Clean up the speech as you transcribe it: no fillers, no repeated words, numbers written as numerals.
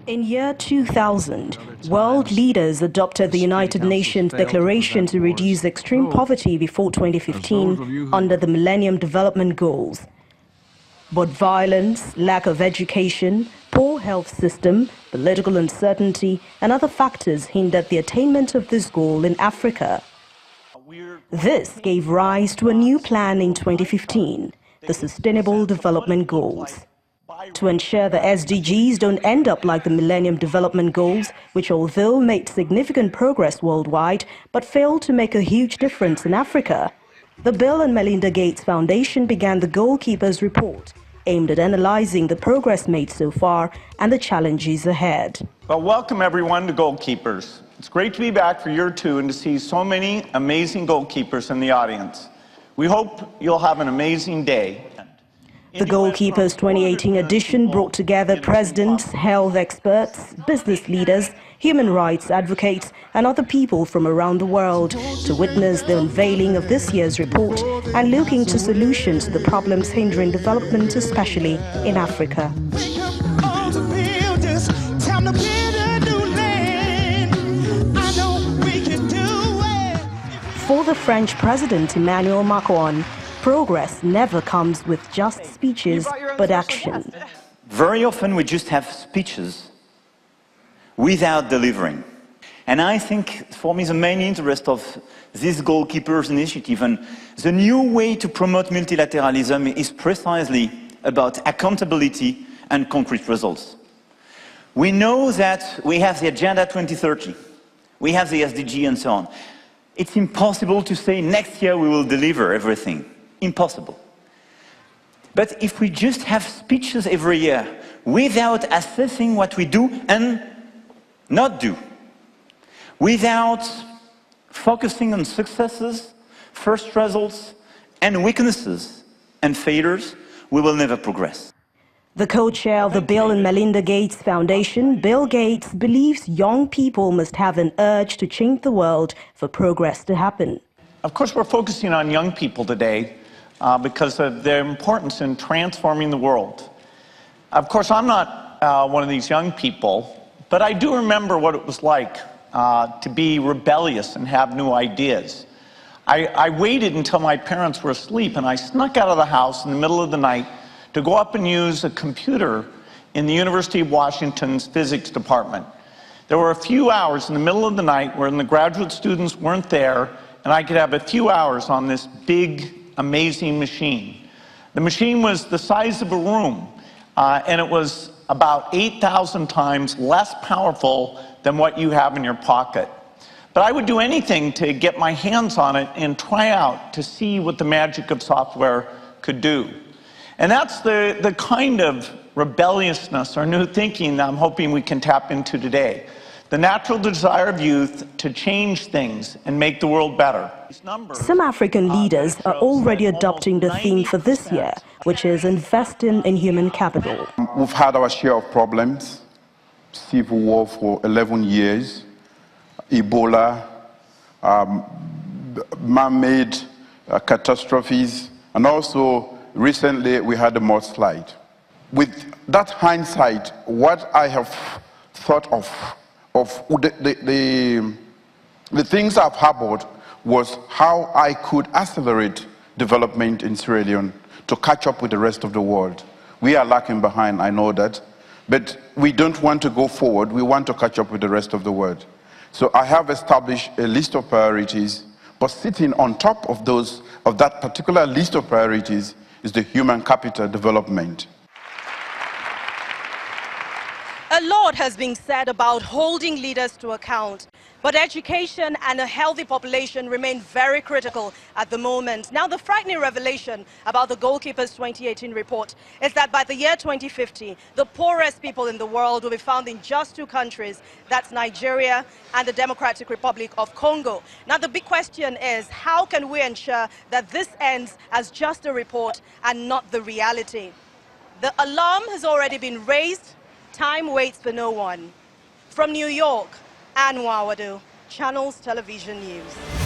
In year 2000, world leaders adopted the United Nations Declaration to reduce extreme poverty before 2015 under the Millennium Development Goals. But violence, lack of education, poor health system, political uncertainty and other factors hindered the attainment of this goal in Africa. This gave rise to a new plan in 2015, the Sustainable Development Goals. To ensure the SDGs don't end up like the Millennium Development Goals, which although made significant progress worldwide, but failed to make a huge difference in Africa, the Bill and Melinda Gates Foundation began the Goalkeepers Report, aimed at analyzing the progress made so far and the challenges ahead. Well, welcome everyone to Goalkeepers. It's great to be back for year 2 and to see so many amazing goalkeepers in the audience. We hope you'll have an amazing day. The Goalkeepers 2018 edition brought together presidents, health experts, business leaders, human rights advocates and other people from around the world to witness the unveiling of this year's report and look into solutions to the problems hindering development, especially in Africa. For the French President Emmanuel Macron, progress never comes with just speeches, but action. Very often we just have speeches without delivering. And I think for me the main interest of this Goalkeepers initiative and the new way to promote multilateralism is precisely about accountability and concrete results. We know that we have the Agenda 2030, we have the SDG and so on. It's impossible to say next year we will deliver everything. Impossible. But if we just have speeches every year without assessing what we do and not do, without focusing on successes, first results, and weaknesses and failures, we will never progress. The co-chair of the Bill and Melinda Gates Foundation, Bill Gates, believes young people must have an urge to change the world for progress to happen. Of course, we're focusing on young people today because of their importance in transforming the world. Of course, I'm not one of these young people, but I do remember what it was like to be rebellious and have new ideas. I waited until my parents were asleep and I snuck out of the house in the middle of the night to go up and use a computer in the University of Washington's physics department. There were a few hours in the middle of the night when the graduate students weren't there and I could have a few hours on this big, amazing machine. The machine was the size of a room, and it was about 8,000 times less powerful than what you have in your pocket. But I would do anything to get my hands on it and try out to see what the magic of software could do. And that's the kind of rebelliousness or new thinking that I'm hoping we can tap into today. The natural desire of youth to change things and make the world better. Some African leaders are already adopting the theme for this year, which is investing in human capital. We've had our share of problems, civil war for 11 years, Ebola, man-made catastrophes, and also recently we had a mudslide. With that hindsight, what I have thought of the things I've harbored was how I could accelerate development in Sierra Leone to catch up with the rest of the world. We are lagging behind, I know that, but we don't want to go forward, we want to catch up with the rest of the world. So I have established a list of priorities, but sitting on top of that particular list of priorities is the human capital development. A lot has been said about holding leaders to account, but education and a healthy population remain very critical at the moment. Now, the frightening revelation about the Goalkeepers 2018 report is that by the year 2050, the poorest people in the world will be found in just 2 countries, that's Nigeria and the Democratic Republic of Congo. Now, the big question is, how can we ensure that this ends as just a report and not the reality? The alarm has already been raised. Time waits for no one. From New York, Anwar Wadu, Channels Television News.